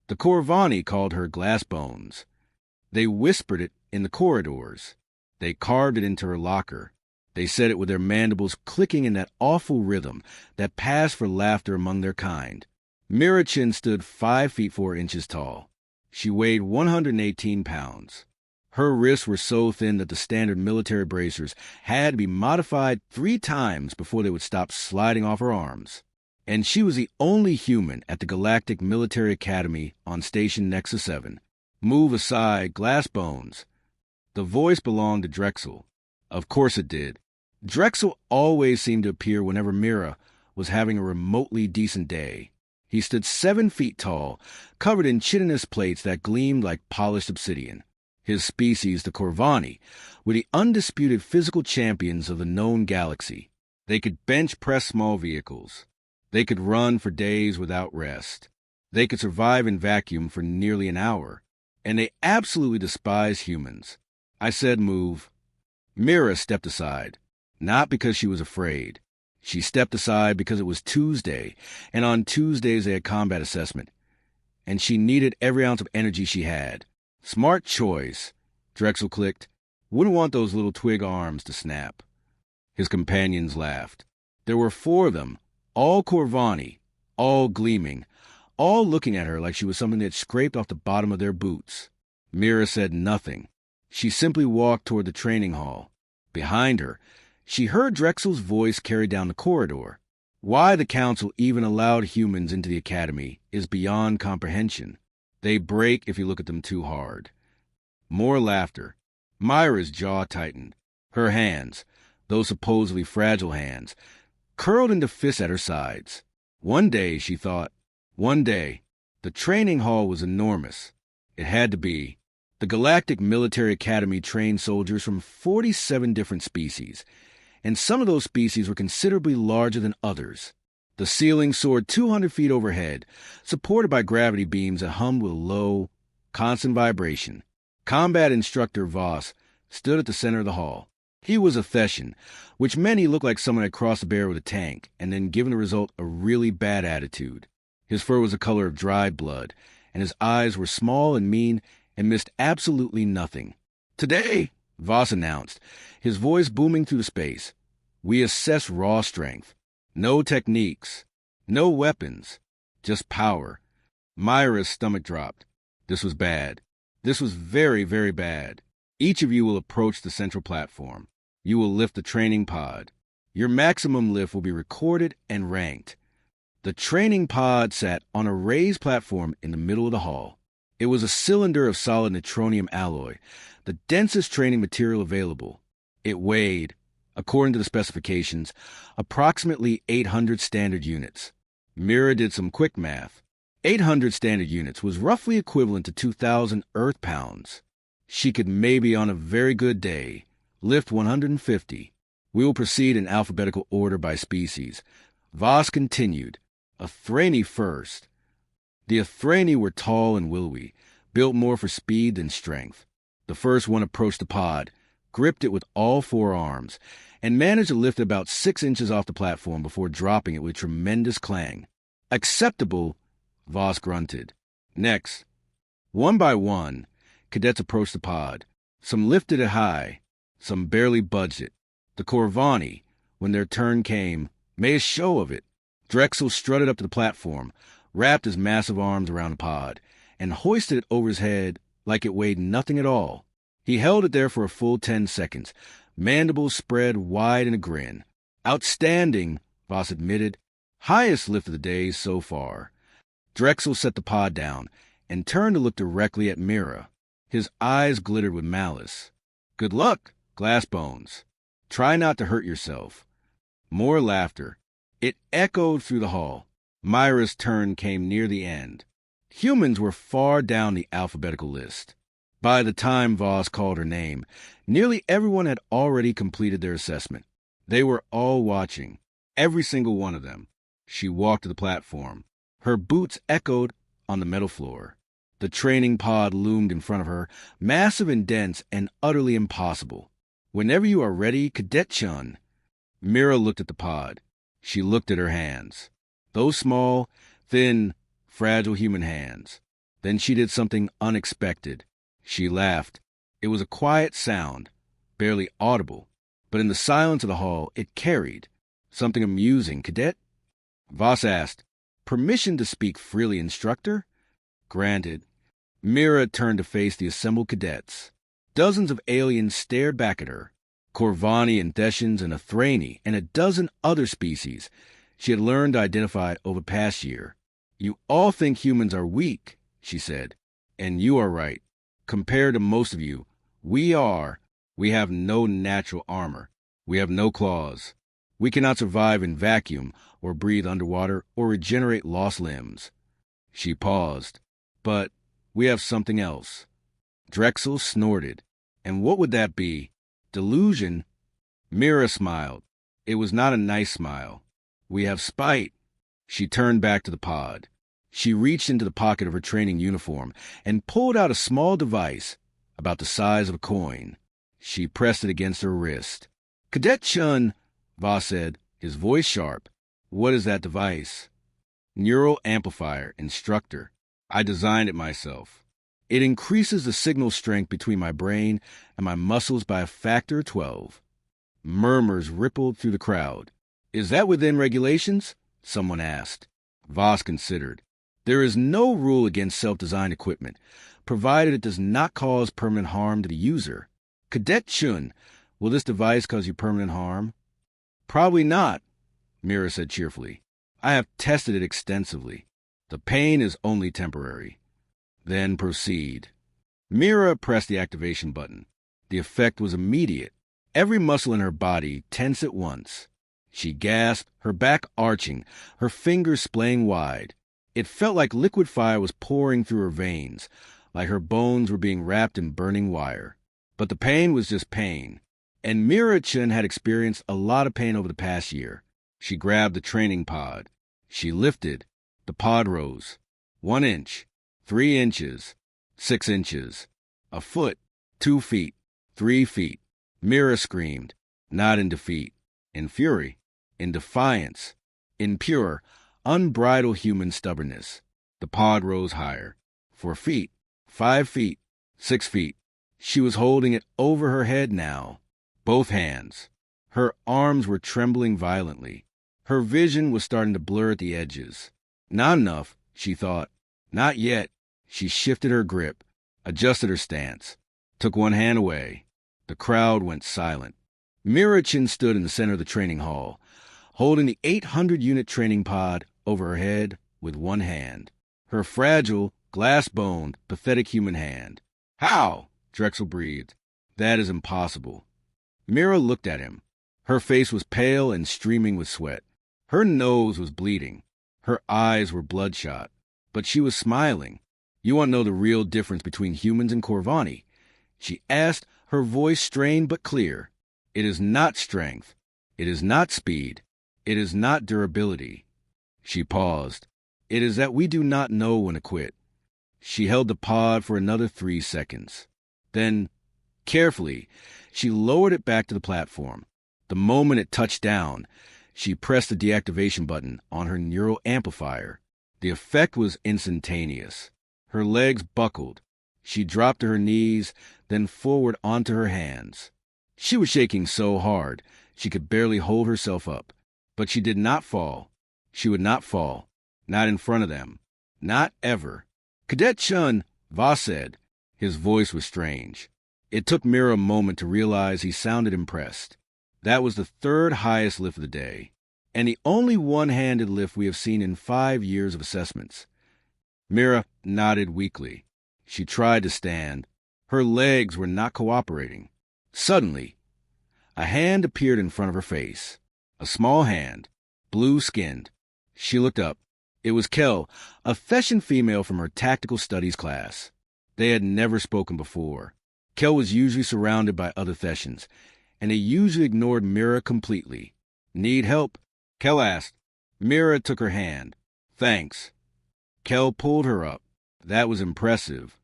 The Corvani called her glass bones. They whispered it in the corridors. They carved it into her locker. They said it with their mandibles clicking in that awful rhythm that passed for laughter among their kind. Mira Chin stood 5 feet 4 inches tall. She weighed 118 pounds. Her wrists were so thin that the standard military bracers had to be modified 3 times before they would stop sliding off her arms. And she was the only human at the Galactic Military Academy on Station Nexus 7. Move aside, glass bones. The voice belonged to Drexel. Of course it did. Drexel always seemed to appear whenever Mira was having a remotely decent day. He stood 7 feet tall, covered in chitinous plates that gleamed like polished obsidian. His species, the Corvani, were the undisputed physical champions of the known galaxy. They could bench press small vehicles. They could run for days without rest. They could survive in vacuum for nearly an hour. And they absolutely despised humans. I said move. Mira stepped aside, not because she was afraid. She stepped aside because it was Tuesday, and on Tuesdays they had combat assessment. And she needed every ounce of energy she had. Smart choice, Drexel clicked. Wouldn't want those little twig arms to snap. His companions laughed. There were 4 of them, all Corvani, all gleaming, all looking at her like she was something that scraped off the bottom of their boots. Mira said nothing. She simply walked toward the training hall. Behind her, she heard Drexel's voice carry down the corridor. Why the Council even allowed humans into the Academy is beyond comprehension. They break if you look at them too hard. More laughter. Myra's jaw tightened. Her hands, those supposedly fragile hands, curled into fists at her sides. One day, she thought, one day, the training hall was enormous. It had to be. The Galactic Military Academy trained soldiers from 47 different species, and some of those species were considerably larger than others. The ceiling soared 200 feet overhead, supported by gravity beams that hummed with low, constant vibration. Combat instructor Voss stood at the center of the hall. He was a Theshan, which meant he looked like someone had crossed a bear with a tank and then given the result a really bad attitude. His fur was the color of dried blood, and his eyes were small and mean and missed absolutely nothing. Today, Voss announced, his voice booming through the space, we assess raw strength. No techniques, no weapons, just power. Myra's stomach dropped. This was bad. This was very, very bad. Each of you will approach the central platform. You will lift the training pod. Your maximum lift will be recorded and ranked. The training pod sat on a raised platform in the middle of the hall. It was a cylinder of solid neutronium alloy, the densest training material available. It weighed, according to the specifications, approximately 800 standard units. Mira did some quick math. 800 standard units was roughly equivalent to 2,000 Earth pounds. She could maybe, on a very good day, lift 150. We will proceed in alphabetical order by species. Voss continued. Athrani first. The Athrani were tall and willowy, built more for speed than strength. The first one approached the pod, gripped it with all 4 arms, and managed to lift it about 6 inches off the platform before dropping it with tremendous clang. Acceptable, Voss grunted. Next, one by one, cadets approached the pod. Some lifted it high, some barely budged it. The Corvani, when their turn came, made a show of it. Drexel strutted up to the platform, wrapped his massive arms around the pod, and hoisted it over his head like it weighed nothing at all. He held it there for a full 10 seconds, mandibles spread wide in a grin. Outstanding, Voss admitted. Highest lift of the day so far. Drexel set the pod down and turned to look directly at Mira. His eyes glittered with malice. Good luck, Glassbones. Try not to hurt yourself. More laughter. It echoed through the hall. Myra's turn came near the end. Humans were far down the alphabetical list. By the time Voss called her name, nearly everyone had already completed their assessment. They were all watching, every single one of them. She walked to the platform. Her boots echoed on the metal floor. The training pod loomed in front of her, massive and dense and utterly impossible. Whenever you are ready, Cadet Chun. Mira looked at the pod. She looked at her hands. Those small, thin, fragile human hands. Then she did something unexpected. She laughed. It was a quiet sound, barely audible, but in the silence of the hall it carried something amusing. Cadet? Voss asked. Permission to speak freely, instructor? Granted. Mira turned to face the assembled cadets. Dozens of aliens stared back at her. Corvani and Thesians and Athrani and a dozen other species she had learned to identify over the past year. You all think humans are weak, she said, and you are right. Compared to most of you, we have no natural armor. We have no claws. We cannot survive in vacuum or breathe underwater or regenerate lost limbs. She paused. But we have something else. Drexel snorted. And what would that be? Delusion? Mira smiled. It was not a nice smile. We have spite. She turned back to the pod. She reached into the pocket of her training uniform and pulled out a small device about the size of a coin. She pressed it against her wrist. Cadet Chun, Voss said, his voice sharp. What is that device? Neural amplifier, instructor. I designed it myself. It increases the signal strength between my brain and my muscles by a factor of 12. Murmurs rippled through the crowd. Is that within regulations? Someone asked. Voss considered. There is no rule against self-designed equipment, provided it does not cause permanent harm to the user. Cadet Chun, will this device cause you permanent harm? Probably not, Mira said cheerfully. I have tested it extensively. The pain is only temporary. Then proceed. Mira pressed the activation button. The effect was immediate. Every muscle in her body tensed at once. She gasped, her back arching, her fingers splaying wide. It felt like liquid fire was pouring through her veins, like her bones were being wrapped in burning wire. But the pain was just pain. And Mira Chen had experienced a lot of pain over the past year. She grabbed the training pod. She lifted. The pod rose. 1 inch, 3 inches, 6 inches, a foot, 2 feet, 3 feet. Mira screamed, not in defeat, in fury, in defiance, in pure, unbridled human stubbornness. The pod rose higher. 4 feet, 5 feet, 6 feet. She was holding it over her head now, both hands. Her arms were trembling violently. Her vision was starting to blur at the edges. Not enough, she thought. Not yet. She shifted her grip, adjusted her stance, took one hand away. The crowd went silent. Mira Chin stood in the center of the training hall, holding the 800-unit training pod over her head with one hand. Her fragile, glass-boned, pathetic human hand. How? Drexel breathed. That is impossible. Mira looked at him. Her face was pale and streaming with sweat. Her nose was bleeding. Her eyes were bloodshot. But she was smiling. You want to know the real difference between humans and Corvani? She asked, her voice strained but clear. It is not strength. It is not speed. It is not durability. She paused. It is that we do not know when to quit. She held the pod for another 3 seconds. Then, carefully, she lowered it back to the platform. The moment it touched down, she pressed the deactivation button on her neural amplifier. The effect was instantaneous. Her legs buckled. She dropped to her knees, then forward onto her hands. She was shaking so hard, she could barely hold herself up. But she did not fall. She would not fall. Not in front of them. Not ever. Cadet Chun, Voss said. His voice was strange. It took Mira a moment to realize he sounded impressed. That was the third highest lift of the day, and the only one-handed lift we have seen in 5 years of assessments. Mira nodded weakly. She tried to stand. Her legs were not cooperating. Suddenly, a hand appeared in front of her face. A small hand, blue-skinned. She looked up. It was Kel, a Thesian female from her tactical studies class. They had never spoken before. Kel was usually surrounded by other Thesians, and they usually ignored Mira completely. Need help? Kel asked. Mira took her hand. Thanks. Kel pulled her up. That was impressive.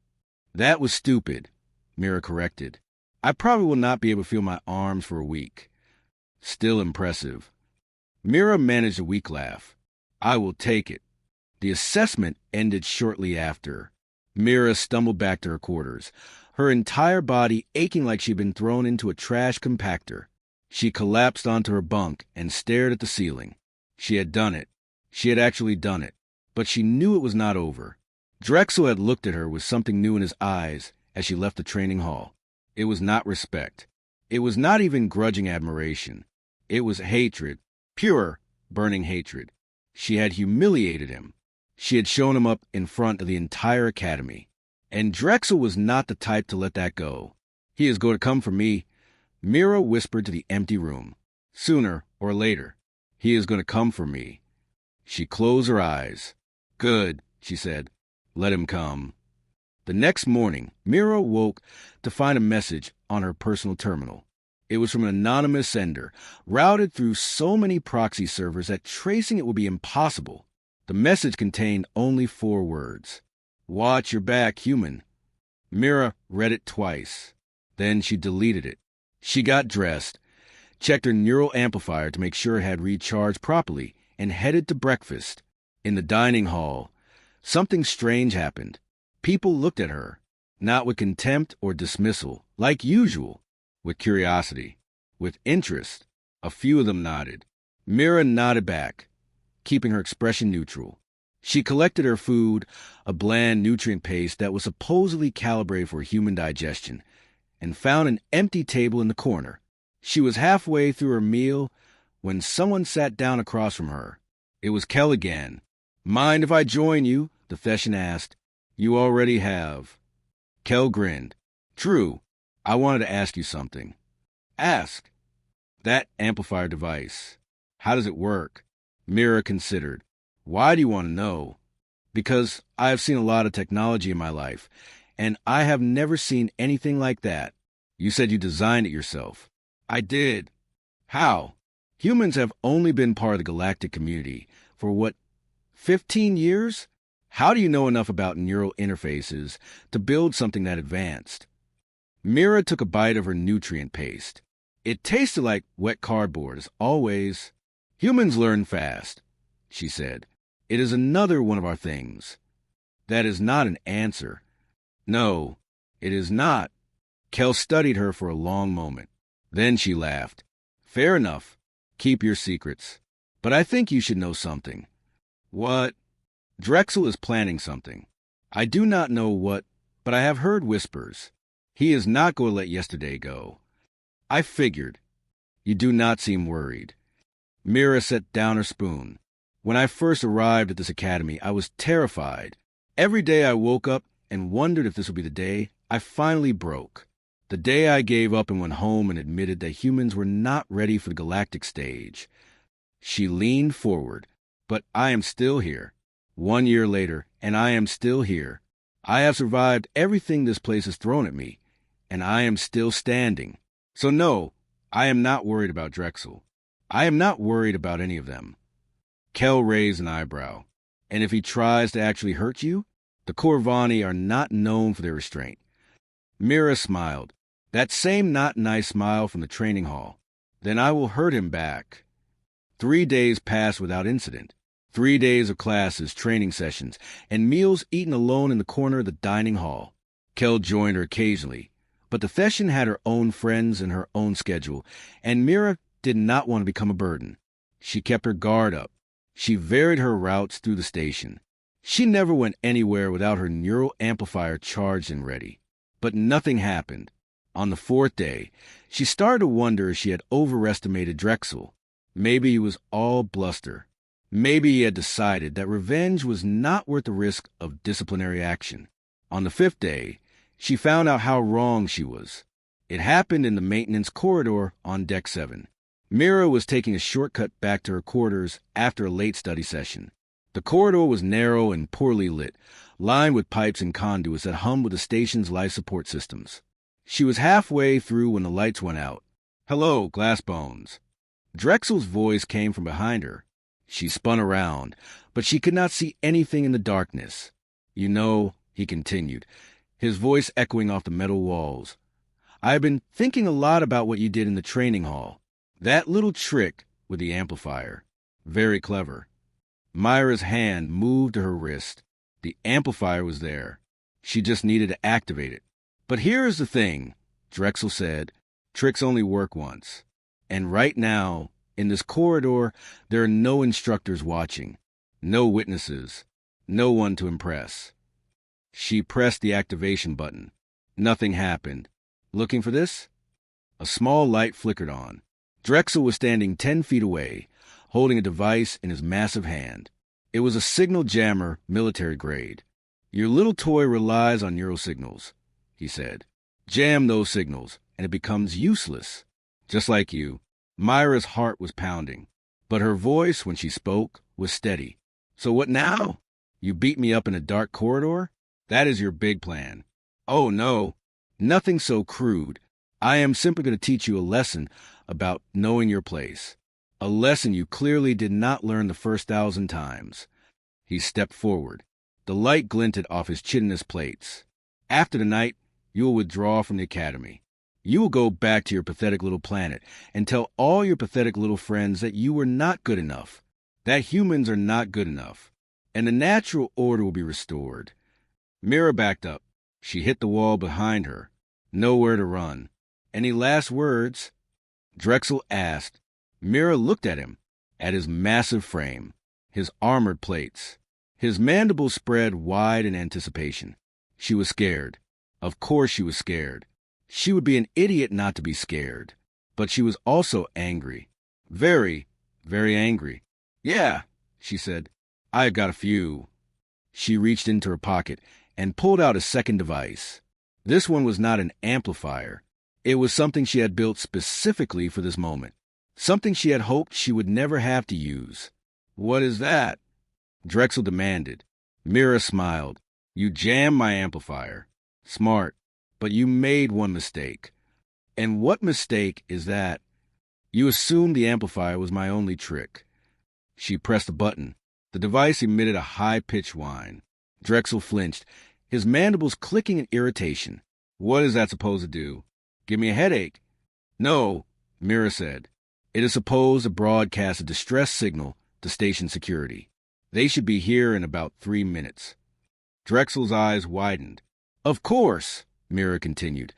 That was stupid, Mira corrected. I probably will not be able to feel my arms for a week. Still impressive. Mira managed a weak laugh. I will take it. The assessment ended shortly after. Mira stumbled back to her quarters, her entire body aching like she'd been thrown into a trash compactor. She collapsed onto her bunk and stared at the ceiling. She had done it. She had actually done it. But she knew it was not over. Drexel had looked at her with something new in his eyes as she left the training hall. It was not respect. It was not even grudging admiration. It was hatred, pure, burning hatred. She had humiliated him. She had shown him up in front of the entire academy. And Drexel was not the type to let that go. He is going to come for me, Mira whispered to the empty room. Sooner or later, he is going to come for me. She closed her eyes. Good, she said. Let him come. The next morning, Mira woke to find a message on her personal terminal. It was from an anonymous sender, routed through so many proxy servers that tracing it would be impossible. The message contained only 4 words. Watch your back, human. Mira read it twice. Then she deleted it. She got dressed, checked her neural amplifier to make sure it had recharged properly, and headed to breakfast. In the dining hall, something strange happened. People looked at her, not with contempt or dismissal, like usual, with curiosity, with interest. A few of them nodded. Mira nodded back, keeping her expression neutral. She collected her food, a bland nutrient paste that was supposedly calibrated for human digestion, and found an empty table in the corner. She was halfway through her meal when someone sat down across from her. It was Kel again. Mind if I join you? The Theshan asked. You already have. Kel grinned. True. I wanted to ask you something. Ask. That amplifier device. How does it work? Mira considered. Why do you want to know? Because I have seen a lot of technology in my life, and I have never seen anything like that. You said you designed it yourself. I did. How? Humans have only been part of the galactic community for, 15 years? How do you know enough about neural interfaces to build something that advanced? Mira took a bite of her nutrient paste. It tasted like wet cardboard, as always. Humans learn fast, she said. It is another one of our things. That is not an answer. No, it is not. Kel studied her for a long moment. Then she laughed. Fair enough. Keep your secrets. But I think you should know something. What? Drexel is planning something. I do not know what, but I have heard whispers. He is not going to let yesterday go. I figured. You do not seem worried. Mira set down her spoon. When I first arrived at this academy, I was terrified. Every day I woke up and wondered if this would be the day I finally broke. The day I gave up and went home and admitted that humans were not ready for the galactic stage. She leaned forward. But I am still here. 1 year later, and I am still here. I have survived everything this place has thrown at me, and I am still standing. So no, I am not worried about Drexel. I am not worried about any of them. Kel raised an eyebrow. And if he tries to actually hurt you? The Corvani are not known for their restraint. Mira smiled. That same not nice smile from the training hall. Then I will hurt him back. 3 days passed without incident. 3 days of classes, training sessions, and meals eaten alone in the corner of the dining hall. Kel joined her occasionally, but the Theshan had her own friends and her own schedule, and Mira did not want to become a burden. She kept her guard up. She varied her routes through the station. She never went anywhere without her neural amplifier charged and ready. But nothing happened. On the 4th day, she started to wonder if she had overestimated Drexel. Maybe he was all bluster. Maybe he had decided that revenge was not worth the risk of disciplinary action. On the 5th day, she found out how wrong she was. It happened in the maintenance corridor on Deck 7. Mira was taking a shortcut back to her quarters after a late study session. The corridor was narrow and poorly lit, lined with pipes and conduits that hummed with the station's life support systems. She was halfway through when the lights went out. Hello, Glassbones. Drexel's voice came from behind her. She spun around, but she could not see anything in the darkness. You know, he continued, his voice echoing off the metal walls. I have been thinking a lot about what you did in the training hall. That little trick with the amplifier. Very clever. Myra's hand moved to her wrist. The amplifier was there. She just needed to activate it. But here's the thing, Drexel said. Tricks only work once. And right now, in this corridor, there are no instructors watching, no witnesses, no one to impress. She pressed the activation button. Nothing happened. Looking for this? A small light flickered on. Drexel was standing 10 feet away, holding a device in his massive hand. It was a signal jammer, military grade. Your little toy relies on neural signals, he said. Jam those signals, and it becomes useless. Just like you. Myra's heart was pounding, but her voice, when she spoke, was steady. So what now? You beat me up in a dark corridor? That is your big plan. Oh, no. Nothing so crude. I am simply going to teach you a lesson about knowing your place. A lesson you clearly did not learn the first 1,000 times. He stepped forward. The light glinted off his chitinous plates. After tonight, you will withdraw from the academy. You will go back to your pathetic little planet and tell all your pathetic little friends that you were not good enough, that humans are not good enough, and the natural order will be restored. Mira backed up. She hit the wall behind her. Nowhere to run. Any last words? Drexel asked. Mira looked at him, at his massive frame, his armored plates. His mandibles spread wide in anticipation. She was scared. Of course she was scared. She would be an idiot not to be scared. But she was also angry. Very, very angry. Yeah, she said. I've got a few. She reached into her pocket and pulled out a second device. This one was not an amplifier. It was something she had built specifically for this moment. Something she had hoped she would never have to use. What is that? Drexel demanded. Mira smiled. You jammed my amplifier. Smart. But you made one mistake. And what mistake is that? You assumed the amplifier was my only trick. She pressed a button. The device emitted a high-pitched whine. Drexel flinched, his mandibles clicking in irritation. What is that supposed to do? Give me a headache? No, Mira said. It is supposed to broadcast a distress signal to station security. They should be here in about 3 minutes. Drexel's eyes widened. Of course, Mira continued.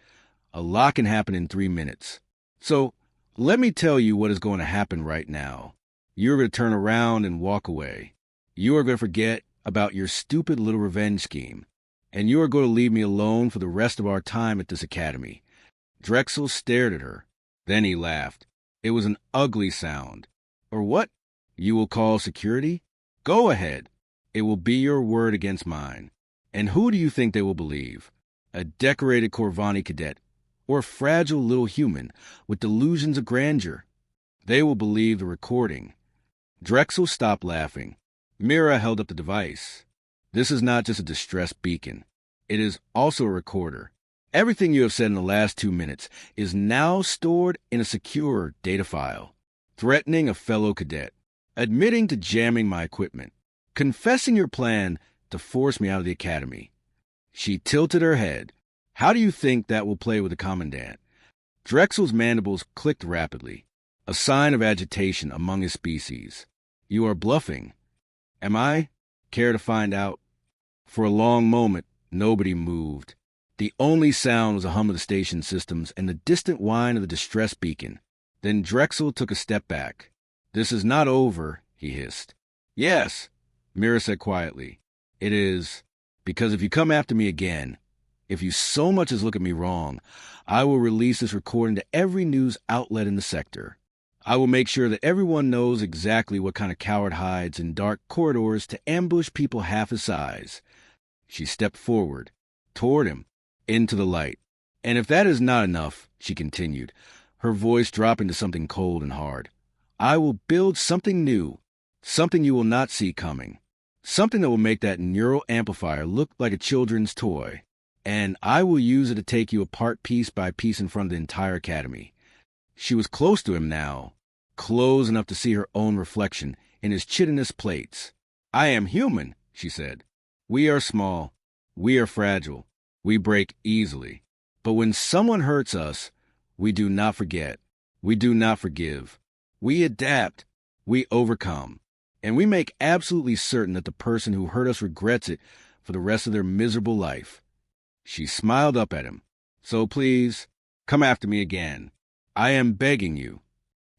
A lot can happen in 3 minutes. So, let me tell you what is going to happen right now. You're going to turn around and walk away. You are going to forget about your stupid little revenge scheme. And you are going to leave me alone for the rest of our time at this academy. Drexel stared at her. Then he laughed. It was an ugly sound. Or what? You will call security? Go ahead. It will be your word against mine. And who do you think they will believe? A decorated Corvani cadet, or a fragile little human with delusions of grandeur? They will believe the recording. Drexel stopped laughing. Mira held up the device. This is not just a distress beacon. It is also a recorder. Everything you have said in the last 2 minutes is now stored in a secure data file. Threatening a fellow cadet. Admitting to jamming my equipment. Confessing your plan to force me out of the academy. She tilted her head. How do you think that will play with the commandant? Drexel's mandibles clicked rapidly, a sign of agitation among his species. You are bluffing. Am I? Care to find out? For a long moment, nobody moved. The only sound was a hum of the station systems and the distant whine of the distress beacon. Then Drexel took a step back. This is not over, he hissed. Yes, Mira said quietly. It is. Because if you come after me again, if you so much as look at me wrong, I will release this recording to every news outlet in the sector. I will make sure that everyone knows exactly what kind of coward hides in dark corridors to ambush people half his size. She stepped forward, toward him, into the light. And if that is not enough, she continued, her voice dropping to something cold and hard, I will build something new, something you will not see coming, something that will make that neural amplifier look like a children's toy. And I will use it to take you apart piece by piece in front of the entire academy. She was close to him now, close enough to see her own reflection in his chitinous plates. I am human, she said. We are small. We are fragile. We break easily. But when someone hurts us, we do not forget. We do not forgive. We adapt. We overcome. And we make absolutely certain that the person who hurt us regrets it for the rest of their miserable life. She smiled up at him. So please, come after me again. I am begging you.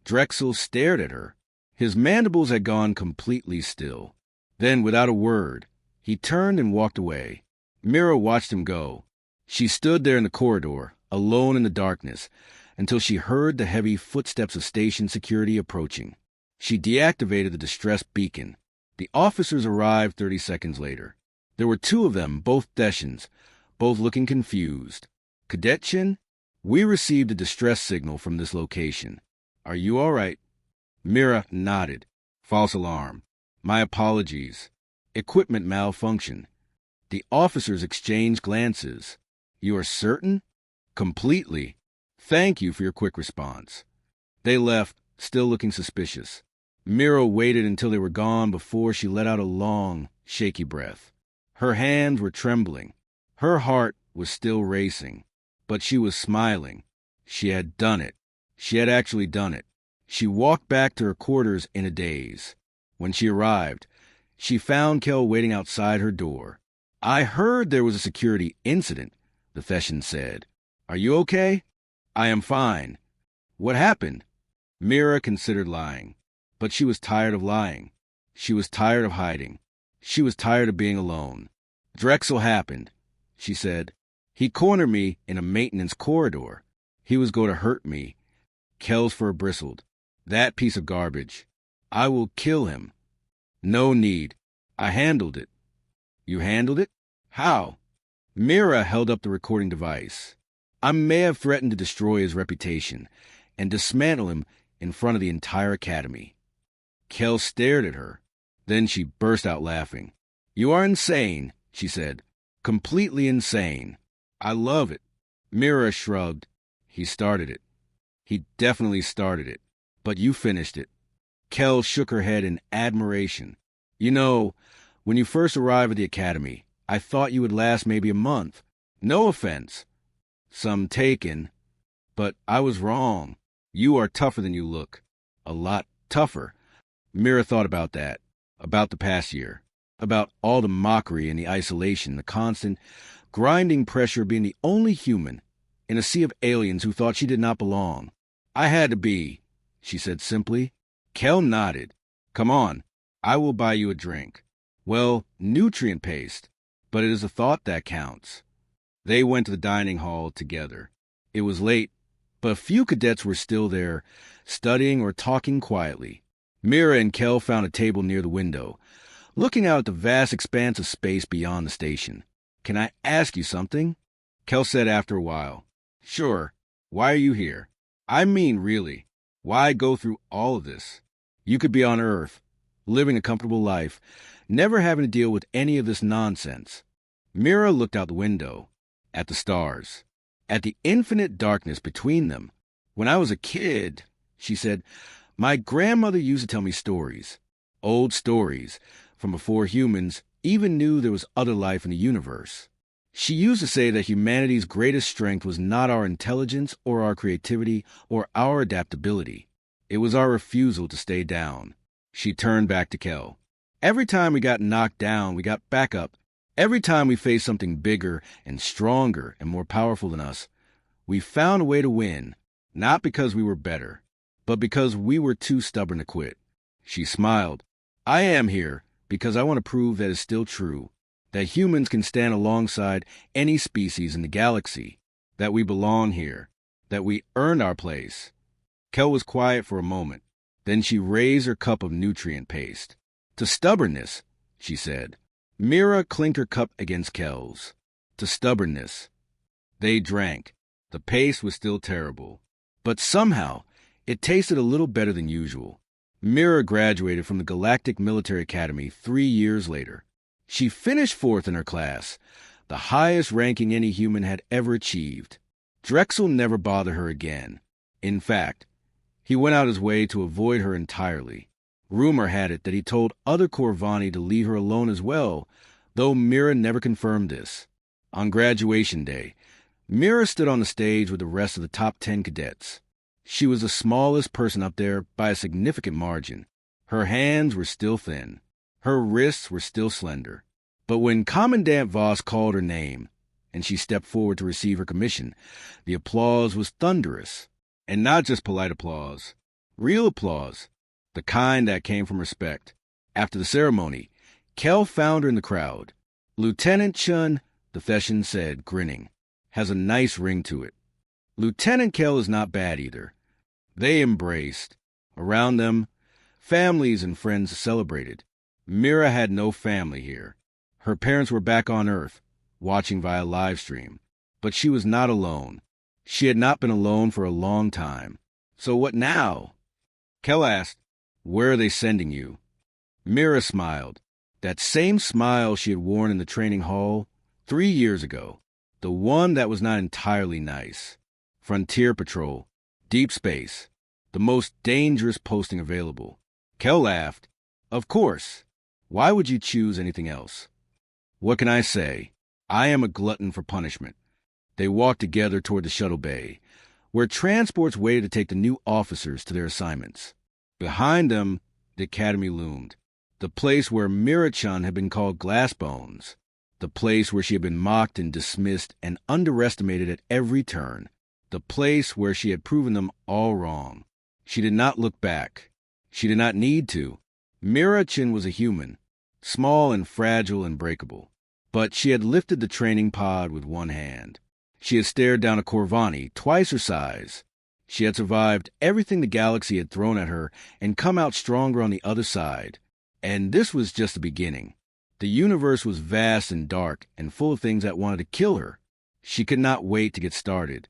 Drexel stared at her. His mandibles had gone completely still. Then, without a word, he turned and walked away. Mira watched him go. She stood there in the corridor, alone in the darkness, until she heard the heavy footsteps of station security approaching. She deactivated the distress beacon. The officers arrived 30 seconds later. There were 2 of them, both Deshans, both looking confused. Cadetchen, we received a distress signal from this location. Are you all right? Mira nodded. False alarm. My apologies. Equipment malfunction. The officers exchanged glances. You are certain? Completely. Thank you for your quick response. They left, still looking suspicious. Mira waited until they were gone before she let out a long, shaky breath. Her hands were trembling. Her heart was still racing. But she was smiling. She had done it. She had actually done it. She walked back to her quarters in a daze. When she arrived, she found Kel waiting outside her door. I heard there was a security incident, the Theshan said. Are you okay? I am fine. What happened? Mira considered lying. But she was tired of lying. She was tired of hiding. She was tired of being alone. Drexel happened, she said. He cornered me in a maintenance corridor. He was going to hurt me. Kel's fur bristled. That piece of garbage. I will kill him. No need. I handled it. You handled it? How? Mira held up the recording device. I may have threatened to destroy his reputation and dismantle him in front of the entire academy. Kel stared at her. Then she burst out laughing. You are insane, she said. Completely insane. I love it. Mira shrugged. He started it. He definitely started it. But you finished it. Kel shook her head in admiration. You know, when you first arrived at the academy, I thought you would last maybe a month. No offense. Some taken. But I was wrong. You are tougher than you look. A lot tougher. Mira thought about that. About the past year. About all the mockery and the isolation, the constant, grinding pressure of being the only human in a sea of aliens who thought she did not belong. I had to be, she said simply. Kel nodded. Come on, I will buy you a drink. Well, nutrient paste, but it is a thought that counts. They went to the dining hall together. It was late, but a few cadets were still there, studying or talking quietly. Mira and Kel found a table near the window, looking out at the vast expanse of space beyond the station. Can I ask you something? Kel said after a while. Sure. Why are you here? I mean, really. Why go through all of this? You could be on Earth, living a comfortable life, never having to deal with any of this nonsense. Mira looked out the window, at the stars, at the infinite darkness between them. When I was a kid, she said, my grandmother used to tell me stories, old stories, from before humans even knew there was other life in the universe. She used to say that humanity's greatest strength was not our intelligence or our creativity or our adaptability. It was our refusal to stay down. She turned back to Kel. Every time we got knocked down, we got back up. Every time we faced something bigger and stronger and more powerful than us, we found a way to win, not because we were better, but because we were too stubborn to quit. She smiled. I am here because I want to prove that it's still true, that humans can stand alongside any species in the galaxy, that we belong here, that we earned our place. Kel was quiet for a moment. Then she raised her cup of nutrient paste. To stubbornness, she said. Mira clinked her cup against Kel's. To stubbornness. They drank. The paste was still terrible, but somehow it tasted a little better than usual. Mira graduated from the Galactic Military Academy 3 years later. She finished 4th in her class, the highest ranking any human had ever achieved. Drexel never bothered her again. In fact, he went out his way to avoid her entirely. Rumor had it that he told other Corvani to leave her alone as well, though Mira never confirmed this. On graduation day, Mira stood on the stage with the rest of the top 10 cadets. She was the smallest person up there by a significant margin. Her hands were still thin. Her wrists were still slender. But when Commandant Voss called her name, and she stepped forward to receive her commission. The applause was thunderous, and not just polite applause, real applause, the kind that came from respect. After the ceremony, Kel found her in the crowd. "Lieutenant Chun," the Feshin said, grinning, "has a nice ring to it." Lieutenant Kel is not bad either. They embraced. Around them, families and friends celebrated. Mira had no family here. Her parents were back on Earth, watching via live stream. But she was not alone. She had not been alone for a long time. "So what now?" Kel asked, "Where are they sending you?" Mira smiled. That same smile she had worn in the training hall 3 years ago. The one that was not entirely nice. Frontier Patrol. Deep space. The most dangerous posting available. Kel laughed. "Of course. Why would you choose anything else?" "What can I say? I am a glutton for punishment." They walked together toward the shuttle bay, where transports waited to take the new officers to their assignments. Behind them, the academy loomed. The place where Mira-chan had been called Glassbones. The place where she had been mocked and dismissed and underestimated at every turn. The place where she had proven them all wrong. She did not look back. She did not need to. Mira-chan was a human, small and fragile and breakable. But she had lifted the training pod with one hand. She had stared down a Corvani twice her size. She had survived everything the galaxy had thrown at her and come out stronger on the other side. And this was just the beginning. The universe was vast and dark and full of things that wanted to kill her. She could not wait to get started.